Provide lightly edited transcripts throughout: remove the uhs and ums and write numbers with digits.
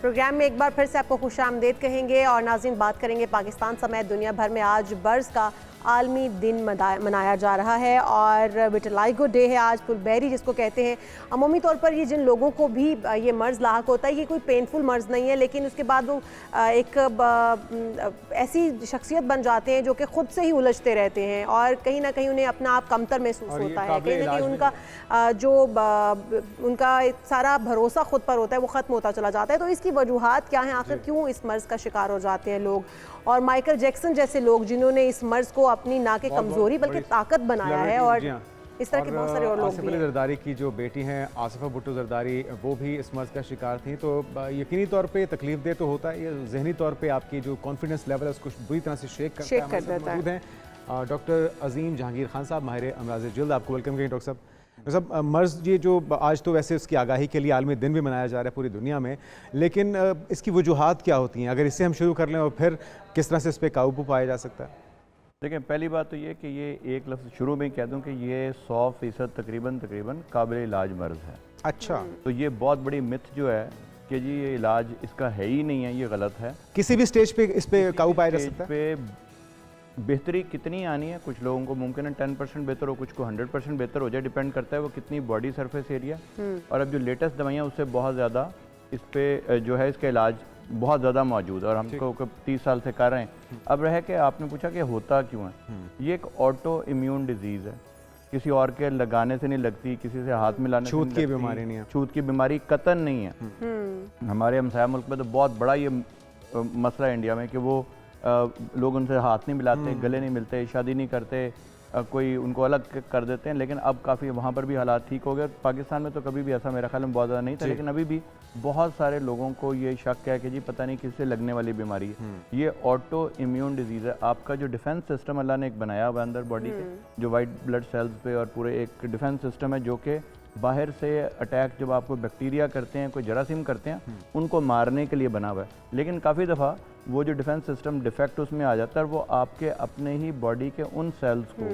Programme में एक बार फिर से आपको खुशामदीद कहेंगे और नाज़रीन बात करेंगे पाकिस्तान समेत दुनिया भर में आज बर्स का आलमी दिन मनाया जा रहा है और विटिलाइगो डे है आज, फुलबेरी जिसको कहते हैं। अमूमी तौर पर ये जिन लोगों को भी ये मर्ज़ लाहक होता है, ये कोई पेनफुल मर्ज़ नहीं है, लेकिन उसके बाद वो एक ऐसी शख्सियत बन जाते हैं जो कि ख़ुद से ही उलझते रहते हैं और कहीं ना कहीं उन्हें अपना आप कमतर महसूस होता है। कहीं ना कहीं उनका सारा भरोसा खुद पर होता है वो ख़त्म होता चला जाता है। तो इसकी वजूहात क्या हैं, आखिर क्यों इस मर्ज़ का शिकार हो जाते हैं लोग? और माइकल जैक्सन जैसे लोग जिन्होंने इस मर्ज़ को अपनी ना के कमज़ोरी बल्कि ताकत बनाया है, और इस तरह के बहुत सारे और लोग आसिफ अली जरदारी की जो बेटी हैं आसिफा भुट्टो जरदारी, वो भी इस मर्ज़ का शिकार थी। तो यकीनी तौर पे तकलीफ दे तो होता है, ये जहनी तौर पे आपकी जो कॉन्फिडेंस लेवल है उसको बुरी तरह से शेक कर देता है। मौजूद हैं डॉक्टर अजीम जहांगीर खान साहब, माहिर अमराज़ जिल्द, आपको वेलकम करें डॉक्टर साहब। सब मर्ज़ ये जो आज तो वैसे उसकी आगाही के लिए आलमी दिन भी मनाया जा रहा है पूरी दुनिया में, लेकिन इसकी वजूहात क्या होती हैं? अगर इससे हम शुरू कर लें और फिर किस तरह से इस पर काबू पाया जा सकता है? देखिए, पहली बात तो ये कि ये एक लफ्ज़ शुरू में ही कह दूं कि ये 100% तकरीबन काबिल इलाज मर्ज़ है। अच्छा, तो ये बहुत बड़ी मिथ जो है कि जी ये इलाज इसका है ही नहीं है, ये गलत है। किसी भी स्टेज पे इस पे काबू पाया जा सकता है? बेहतरी कितनी आनी है, कुछ लोगों को मुमकिन है 10% बेहतर हो, कुछ को 100% बेहतर हो जाए, डिपेंड करता है वो कितनी बॉडी सरफेस एरिया। और अब जो लेटेस्ट दवाइयाँ उससे बहुत ज़्यादा इस पे जो है इसका इलाज बहुत ज़्यादा मौजूद है और हमको 30 साल से कर रहे हैं। अब रह के आपने पूछा कि होता क्यों है, ये एक ऑटो इम्यून डिजीज़ है, किसी और के लगाने से नहीं लगती, किसी से हाथ मिलाने से नहीं लगती। छूत की बीमारी नहीं है, छूत की बीमारी कतन नहीं है। हमारे हमसाया मुल्क में तो बहुत बड़ा ये मसला है इंडिया में कि वो लोग उनसे हाथ नहीं मिलाते, गले नहीं मिलते, शादी नहीं करते, कोई उनको अलग कर देते हैं। लेकिन अब काफ़ी वहाँ पर भी हालात ठीक हो गए। पाकिस्तान में तो कभी भी ऐसा मेरा ख्याल में बहुत ज़्यादा नहीं था, लेकिन अभी भी बहुत सारे लोगों को ये शक है कि जी पता नहीं किससे लगने वाली बीमारी है। ये ऑटो इम्यून डिजीज़ है। आपका जो डिफेंस सिस्टम अल्लाह ने एक बनाया हुआ अंदर बॉडी के, जो वाइट ब्लड सेल्स पे और पूरे एक डिफेंस सिस्टम है जो कि बाहर से अटैक जब आपको बैक्टीरिया करते हैं, कोई जरासीम करते हैं, उनको मारने के लिए बना हुआ है। लेकिन काफ़ी दफ़ा वो जो डिफेंस सिस्टम डिफेक्ट उसमें आ जाता है, वो आपके अपने ही बॉडी के उन सेल्स को,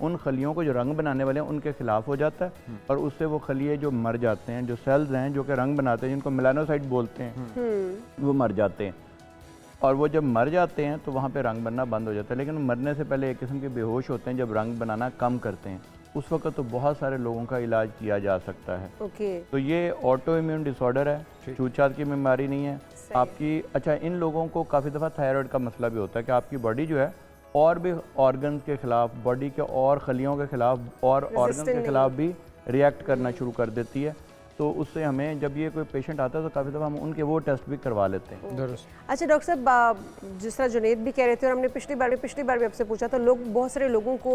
उन खलियों को जो रंग बनाने वाले हैं उनके खिलाफ हो जाता है और उससे वो खलिए जो मर जाते हैं, जो सेल्स हैं जो कि रंग बनाते हैं, जिनको मेलानोसाइट बोलते हैं, वो मर जाते हैं। और वो जब मर जाते हैं तो वहाँ पे रंग बनना बंद हो जाता है। लेकिन मरने से पहले एक किस्म के बेहोश होते हैं, जब रंग बनाना कम करते हैं उस वक्त तो बहुत सारे लोगों का इलाज किया जा सकता है। तो ये ऑटो इम्यून डिसऑर्डर है, छूत-छात की बीमारी नहीं है आपकी। अच्छा, इन लोगों को काफ़ी दफ़ा थायराइड का मसला भी होता है कि आपकी बॉडी जो है और भी ऑर्गन्स के खिलाफ, बॉडी के और खलियों के खिलाफ और ऑर्गन्स के खिलाफ भी रिएक्ट करना शुरू कर देती है। तो उससे हमें जब ये कोई पेशेंट आता है तो काफ़ी दफ़ा हम उनके वो टेस्ट भी करवा लेते हैं। अच्छा डॉक्टर साहब, जिस तरह जुनेद भी कह रहे थे और हमने पिछली बार भी आपसे पूछा, तो लोग बहुत सारे लोगों को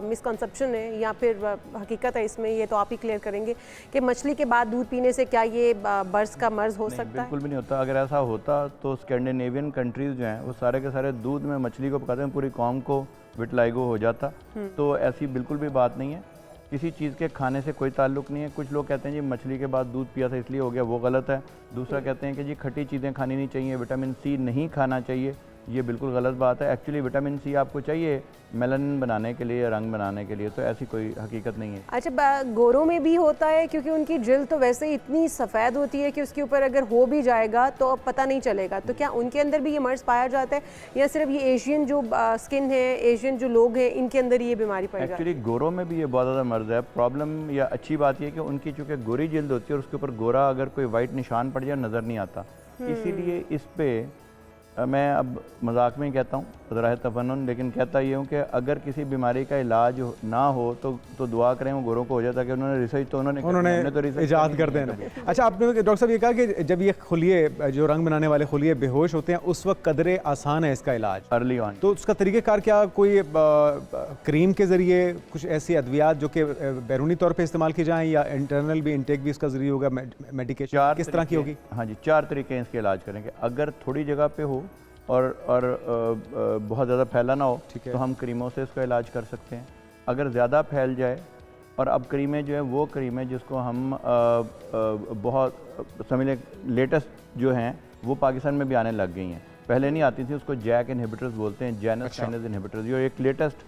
मिसकंसेप्शन है या फिर हकीकत है इसमें, ये तो आप ही क्लियर करेंगे कि मछली के बाद दूध पीने से क्या ये बर्स का मर्ज हो सकता है? बिल्कुल भी नहीं होता। अगर ऐसा होता तो स्कैंडिनेवियन कंट्रीज़ जो हैं वो सारे के सारे दूध में मछली को पकाते हैं, पूरी कौम को विटिलाइगो हो जाता। तो ऐसी बिल्कुल भी बात नहीं है, किसी चीज़ के खाने से कोई ताल्लुक़ नहीं है। कुछ लोग कहते हैं जी मछली के बाद दूध पिया था इसलिए हो गया, वो गलत है। दूसरा कहते हैं कि जी खट्टी चीज़ें खानी नहीं चाहिए, विटामिन सी नहीं खाना चाहिए, ये बिल्कुल गलत बात है। एक्चुअली विटामिन सी आपको चाहिए मेलानिन बनाने के लिए, रंग बनाने के लिए, तो ऐसी कोई हकीकत नहीं है। अच्छा, गोरों में भी होता है क्योंकि उनकी जिल्द तो वैसे ही इतनी सफ़ेद होती है कि उसके ऊपर अगर हो भी जाएगा तो पता नहीं चलेगा, तो क्या उनके अंदर भी ये मर्ज़ पाया जाता है या सिर्फ ये एशियन जो स्किन है, एशियन जो लोग हैं, इनके अंदर ये बीमारी पाई जाती है? एक्चुअली गोरों में भी ये बहुत ज़्यादा मर्ज़ है। प्रॉब्लम या अच्छी बात यह कि उनकी चूँकि गोरी जिल्द होती है और उसके ऊपर गोरा अगर कोई वाइट निशान पड़ जाए नज़र नहीं आता, इसीलिए इस पर मैं अब मजाक में ही कहता हूँ, ज़रा तफन्नुन, लेकिन कहता ये हूँ कि अगर किसी बीमारी का इलाज ना हो तो दुआ करें वो गोरों को हो जाता है कि उन्होंने रिसर्च तो उन्होंने तो इजाद कर देना। अच्छा, आपने डॉक्टर साहब ये कहा कि जब ये खुलिए जो रंग बनाने वाले खुलिए बेहोश होते हैं उस वक्त कदरे आसान है इसका इलाज अर्ली ऑन, तो उसका तरीक़ेकार क्या? कोई क्रीम के ज़रिए कुछ ऐसी अद्वियात जो कि बैरूनी तौर पर इस्तेमाल की जाएँ या इंटरनल भी इंटेक भी इसका ज़रिए होगा, मेडिकेशन किस तरह की होगी? हाँ जी, 4 तरीके इसके इलाज करेंगे। अगर थोड़ी जगह पे हो और बहुत ज़्यादा फैला ना हो तो हम क्रीमों से इसका इलाज कर सकते हैं। अगर ज़्यादा फैल जाए, और अब क्रीमें जो है वो क्रीमें जिसको हम बहुत समझ लें लेटेस्ट जो हैं वो पाकिस्तान में भी आने लग गई हैं, पहले नहीं आती थी, उसको जैक इनहिबिटर्स बोलते हैं, जैनस काइनेज इनहिबिटर्स, जो एक लेटेस्ट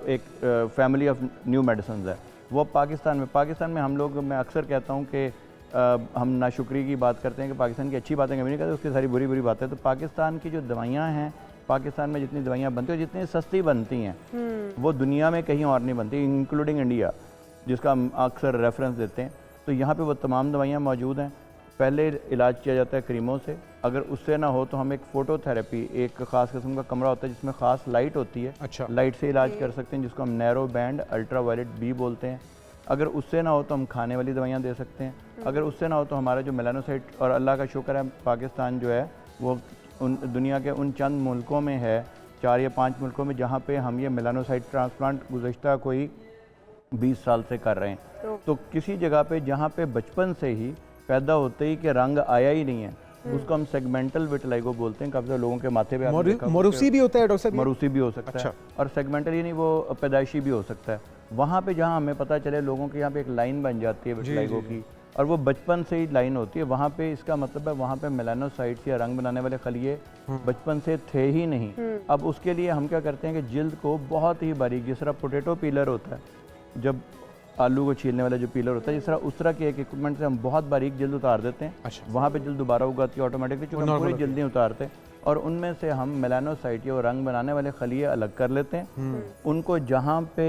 एक फैमिली ऑफ न्यू मेडिसिन है वो पाकिस्तान में हम लोग, मैं अक्सर कहता हूँ कि हम नाशुक्री की बात करते हैं कि पाकिस्तान की अच्छी बातें कभी नहीं करते, उसकी सारी बुरी बुरी बातें। तो पाकिस्तान की जो दवाइयाँ हैं, पाकिस्तान में जितनी दवाइयाँ बनती हैं, जितनी सस्ती बनती हैं, वो दुनिया में कहीं और नहीं बनती, इंक्लूडिंग इंडिया, जिसका हम अक्सर रेफरेंस देते हैं। तो यहाँ पे वो तमाम दवाइयाँ मौजूद हैं। पहले इलाज किया जाता है क्रीमों से, अगर उससे ना हो तो हम एक फ़ोटोथेरेपी, एक ख़ास किस्म का कमरा होता है जिसमें ख़ास लाइट होती है, अच्छा। लाइट से इलाज कर सकते हैं, जिसको हम नैरो बैंड अल्ट्रावायलेट बी बोलते हैं। अगर उससे ना हो तो हम खाने वाली दवाइयाँ दे सकते हैं। अगर उससे ना हो तो हमारा जो मेलानोसाइट, और अल्लाह का शुक्र है पाकिस्तान जो है वो दुनिया के उन चंद मुल्कों में है, 4 या 5 मुल्कों में, जहाँ पे हम ये मेलानोसाइट ट्रांसप्लांट गुज़श्ता कोई 20 साल से कर रहे हैं। तो किसी जगह पे जहाँ पे बचपन से ही पैदा होते ही कि रंग आया ही नहीं है, उसको हम सेगमेंटल विटिलाइगो बोलते हैं। काफ़ी सारे लोगों के माथे पे मरूसी भी होता है डॉक्टर साहब? मरूसी भी हो सकता है, और सेगमेंटल यानी वो पैदाइशी भी हो सकता है। वहाँ पे जहाँ हमें पता चले, लोगों के यहाँ पे एक लाइन बन जाती है विटिलाइगो की, और वो बचपन से ही लाइन होती है, वहाँ पे इसका मतलब है वहाँ पे मेलानोसाइट्स या रंग बनाने वाले खलिए बचपन से थे ही नहीं। अब उसके लिए हम क्या करते हैं कि जिल्द को बहुत ही बारीक, जिस तरह पोटैटो पीलर होता है, जब आलू को छीलने वाला जो पीलर होता है, जिस तरह उस तरह के एक इक्विपमेंट से हम बहुत बारीक जिल्द उतार देते हैं। अच्छा। वहाँ पे जिल्द दोबारा उगाती है ऑटोमेटिकली, चूँकि हम पूरी जिल्द नहीं उतारते, और उनमें से हम मेलानोसाइट या रंग बनाने वाले खलिए अलग कर लेते हैं। उनको जहाँ पे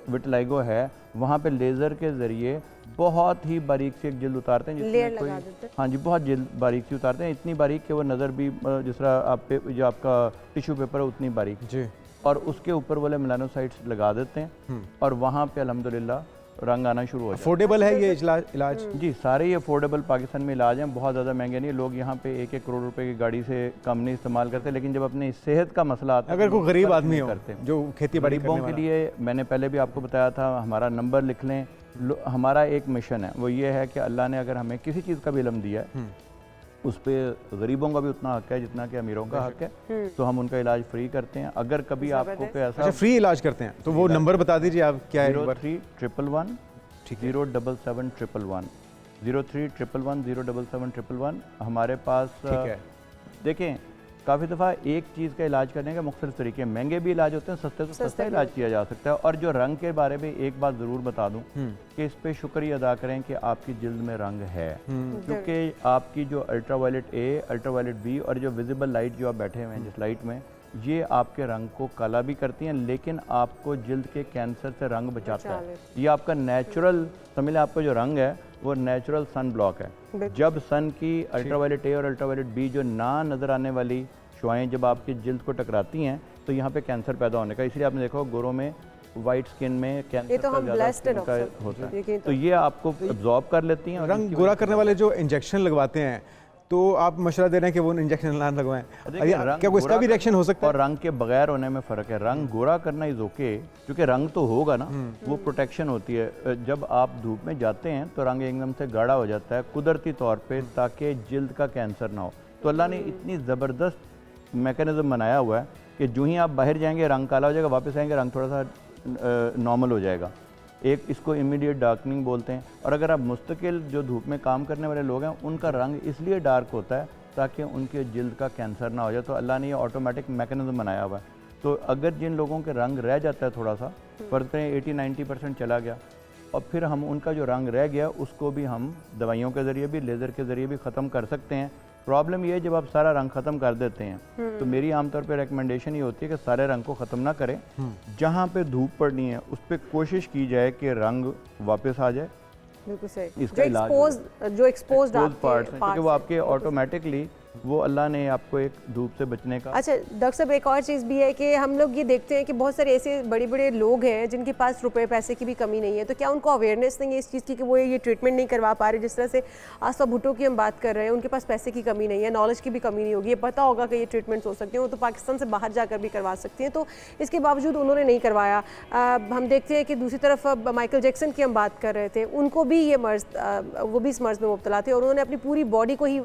विटिलाइगो है वहाँ पे लेज़र के ज़रिए बहुत ही बारीक सी एक जिल्द उतारते हैं, जिसमें कोई, हाँ जी, बहुत जिल्द बारीक सी उतारते हैं, इतनी बारीक कि वो नज़र भी, जिस तरह आप जो आपका टिश्यू पेपर है उतनी बारीक जी, और उसके ऊपर वाले मेलानोसाइट्स लगा देते हैं, और वहाँ पे अल्हम्दुलिल्लाह रंग आना शुरू हो जाता है। अफोर्डेबल है ये इलाज? जी, सारे ही अफोर्डेबल पाकिस्तान में इलाज हैं, बहुत ज़्यादा महंगे नहीं। लोग यहाँ पे 1-1 करोड़ रुपए की गाड़ी से कम नहीं इस्तेमाल करते, लेकिन जब अपनी सेहत का मसला आता है, अगर कोई गरीब आदमी हो करते हैं, जो खेती बाड़ी गरीबों के लिए, मैंने पहले भी आपको बताया था, हमारा नंबर लिख लें। हमारा एक मिशन है, वो ये है कि अल्लाह ने अगर हमें किसी चीज़ का भी इल्म दिया है, उस पर गरीबों का भी उतना हक है जितना कि अमीरों का हक है, तो हम उनका इलाज फ्री करते हैं। अगर कभी आपको कोई ऐसा, अच्छा, फ्री इलाज करते हैं, तो वो नंबर बता दीजिए आप, क्या है? 0311 077 111 0311 हमारे पास। देखें, काफ़ी दफ़ा एक चीज़ का इलाज करने के मुख्तलिफ तरीके, महंगे भी इलाज होते हैं, सस्ते तो सस्ता इलाज किया जा सकता है। और जो रंग के बारे में एक बात ज़रूर बता दूं कि इस पे शुक्रिया अदा करें कि आपकी जिल्द में रंग है, क्योंकि आपकी जो अल्ट्रावायलेट ए, अल्ट्रावायलेट बी और जो विजिबल लाइट जो आप बैठे हुए हैं जिस लाइट में, ये आपके रंग को काला भी करती हैं, लेकिन आपको जिल्द के कैंसर से रंग बचाता है। ये आपका नेचुरल, समझ लें, आपका जो रंग है वो नेचुरल सन ब्लॉक है। जब सन की अल्ट्रावायलेट ए और अल्ट्रावायलेट बी जो ना नज़र आने वाली शुआएं जब आपकी जिल्द को टकराती हैं, तो यहाँ पे कैंसर पैदा होने का, इसलिए आपने देखा गोरों में, वाइट स्किन में कैंसर का ज़्यादा होता है, तो ये आपको एब्जॉर्ब कर लेती हैं। रंग गोरा करने वाले जो इंजेक्शन लगवाते हैं, तो आप मशवरा दे रहे हैं कि वो इंजेक्शन ना लगवाएं, क्या कोई इसका भी रिएक्शन हो सकता है? और रंग के बगैर होने में फ़र्क है। रंग गोरा करना इज़ ओके, क्योंकि रंग तो होगा ना, वो प्रोटेक्शन होती है। जब आप धूप में जाते हैं तो रंग एकदम से गाढ़ा हो जाता है कुदरती तौर पे, ताकि जिल्द का कैंसर ना हो। तो अल्लाह ने इतनी ज़बरदस्त मैकेनिज़्म बनाया हुआ है कि जो ही आप बाहर जाएंगे रंग काला हो जाएगा, वापस आएंगे रंग थोड़ा सा नॉर्मल हो जाएगा। एक इसको इमीडिएट डार्कनिंग बोलते हैं। और अगर आप मुस्तकिल जो धूप में काम करने वाले लोग हैं, उनका रंग इसलिए डार्क होता है ताकि उनके जिल्द का कैंसर ना हो जाए। तो अल्लाह ने ये ऑटोमेटिक मैकेनिज्म बनाया हुआ है। तो अगर जिन लोगों के रंग रह जाता है थोड़ा सा, फर्ज करें 80-90% चला गया, और फिर हम उनका जो रंग रह गया उसको भी हम दवाइयों के ज़रिए भी, लेज़र के ज़रिए भी ख़त्म कर सकते हैं। प्रॉब्लम ये है जब आप सारा रंग ख़त्म कर देते हैं, तो मेरी आमतौर पे रिकमेंडेशन ये होती है कि सारे रंग को ख़त्म ना करें। जहाँ पे धूप पड़नी है उस पर कोशिश की जाए कि रंग वापस आ जाए। बिल्कुल सही। इसका इलाज जो एक्सपोज्ड पार्ट्स हैं, क्योंकि वो आपके ऑटोमेटिकली, वो अल्लाह ने आपको एक धूप से बचने का। अच्छा डॉक्टर साहब, एक और चीज़ भी है कि हम लोग ये देखते हैं कि बहुत सारे ऐसे बड़े बड़े लोग हैं जिनके पास रुपए पैसे की भी कमी नहीं है, तो क्या उनको अवेयरनेस नहीं है इस चीज़ की कि वो ये ट्रीटमेंट नहीं करवा पा रहे? जिस तरह से आसफा भुट्टो की हम बात कर रहे हैं, उनके पास पैसे की कमी नहीं है, नॉलेज की भी कमी नहीं होगी, ये पता होगा कि ये ट्रीटमेंट्स हो सकते हैं, वो तो पाकिस्तान से बाहर जाकर भी करवा सकती हैं, तो इसके बावजूद उन्होंने नहीं करवाया। हम देखते हैं कि दूसरी तरफ माइकल जैक्सन की हम बात कर रहे थे, उनको भी ये मर्ज, वो भी इस मर्ज में मुब्तला थे, और उन्होंने अपनी पूरी बॉडी को ही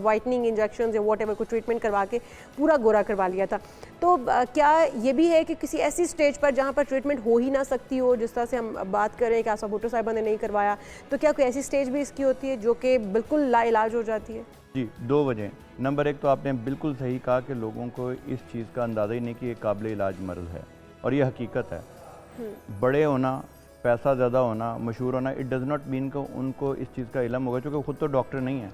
वाइटनिंग इंजेक्शन या वॉट एवर ट्रीटमेंट करवा के पूरा गोरा करवा लिया था। तो क्या ये भी है कि किसी ऐसी स्टेज पर जहाँ पर ट्रीटमेंट हो ही ना सकती हो, जिस तरह से हम बात करें कि आसफा भुट्टो साहिबा ने नहीं करवाया, तो क्या कोई ऐसी स्टेज भी इसकी होती है जो कि बिल्कुल लाइलाज हो जाती है? जी, 2 वजह। नंबर 1 तो आपने बिल्कुल सही कहा कि लोगों को इस चीज़ का अंदाज़ा ही नहीं कि ये काबिल इलाज मर्ज़ है, और ये हकीकत है। बड़े होना, पैसा ज़्यादा होना, मशहूर होना, इट डज़ नॉट मीन कि उनको इस चीज़ का इल्म होगा, क्योंकि खुद तो डॉक्टर नहीं है।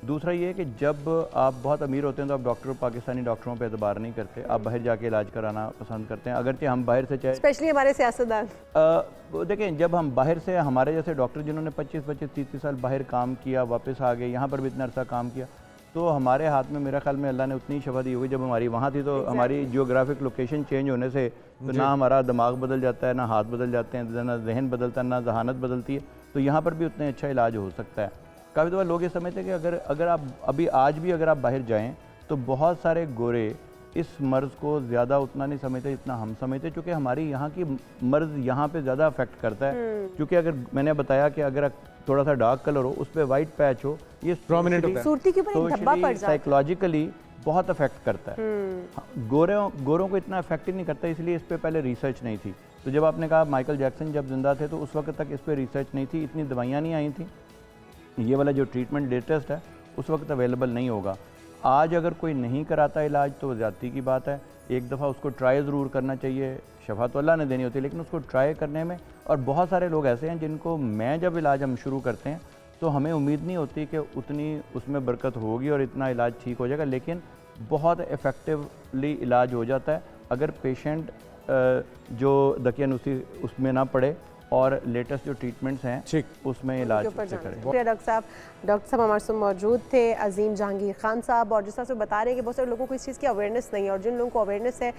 दूसरा ये है कि जब आप बहुत अमीर होते हैं तो आप डॉक्टर, पाकिस्तानी डॉक्टरों पे एतबार नहीं करते, आप बाहर जाके इलाज कराना पसंद करते हैं। अगरचे हम बाहर से चाहे, स्पेशली हमारे सियासतदान, देखें जब हम बाहर से, हमारे जैसे डॉक्टर जिन्होंने 25-25, 30 साल बाहर काम किया, वापस आ गए, यहाँ पर भी इतना अर्सा काम किया, तो हमारे हाथ में मेरा ख्याल में अल्लाह ने उतनी शफा दी होगी। जब हमारी वहाँ थी तो हमारी जियोग्राफिक लोकेशन चेंज होने से तो ना हमारा दिमाग बदल जाता है, ना हाथ बदल जाते हैं, ना जहन बदलता है, ना जहानत बदलती है, तो यहाँ पर भी उतना अच्छा इलाज हो सकता है। काफ़ी दफ़ा लोग ये समझते हैं कि अगर आप अभी आज भी अगर आप बाहर जाएँ तो बहुत सारे गोरे इस मर्ज़ को ज़्यादा उतना नहीं समझते जितना हम समझते, क्योंकि हमारी यहाँ की मर्ज़ यहाँ पे ज़्यादा अफेक्ट करता है। क्योंकि अगर मैंने बताया कि अगर थोड़ा सा डार्क कलर हो, उस पर वाइट पैच हो, ये प्रोमिनेंट होता है, सूरती के ऊपर एक धब्बा पड़ जाता है, साइकोलॉजिकली बहुत अफेक्ट करता है। गोरों को इतना अफेक्ट ही नहीं करता, इसलिए इस पर पहले रिसर्च नहीं थी। तो जब आपने कहा माइकल जैक्सन जब जिंदा थे तो उस वक्त तक इस पर रिसर्च नहीं थी, इतनी दवाइयाँ नहीं आई थी, ये वाला जो ट्रीटमेंट लेटेस्ट है उस वक्त अवेलेबल नहीं होगा। आज अगर कोई नहीं कराता इलाज तो ज़्यादती की बात है। एक दफ़ा उसको ट्राई ज़रूर करना चाहिए, शफा तो अल्लाह ने देनी होती है, लेकिन उसको ट्राई करने में, और बहुत सारे लोग ऐसे हैं जिनको मैं जब इलाज हम शुरू करते हैं तो हमें उम्मीद नहीं होती कि उतनी उसमें बरकत होगी और इतना इलाज ठीक हो जाएगा, लेकिन बहुत इफ़ेक्टिवली इलाज हो जाता है अगर पेशेंट जो दकियानुसी उसमें ना पड़े और लेटेस्ट जो ट्रीटमेंट्स हैं ठीक उसमें इलाज से करें। डॉक्टर साहब हमारे साथ मौजूद थे, अजीम जहांगीर खान साहब, और जिस तरह से बता रहे हैं कि बहुत सारे लोगों को इस चीज़ की अवेयरनेस नहीं है, और जिन लोगों को अवेयरनेस है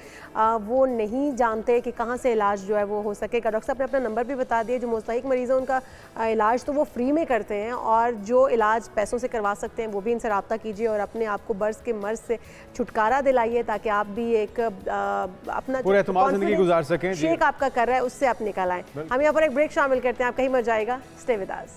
वो नहीं जानते कि कहाँ से इलाज जो है वो हो सकेगा। डॉक्टर साहब ने अपना नंबर भी बता दिया, जो मुस्तहिक मरीज़ हैं उनका इलाज तो वो फ्री में करते हैं, और जो इलाज पैसों से करवा सकते हैं वो भी इनसे रब्ता कीजिए और अपने आप को बर्स के मर्ज से छुटकारा दिलाइए, ताकि आप भी एक अपना पूरे एतमाद ज़िंदगी गुजार सकें। शेक आपका कर रहा है उससे आप निकल आएँ। हम यहाँ पर एक ब्रेक शामिल करते हैं, आप कहीं मत जाएगा, स्टे विद अस।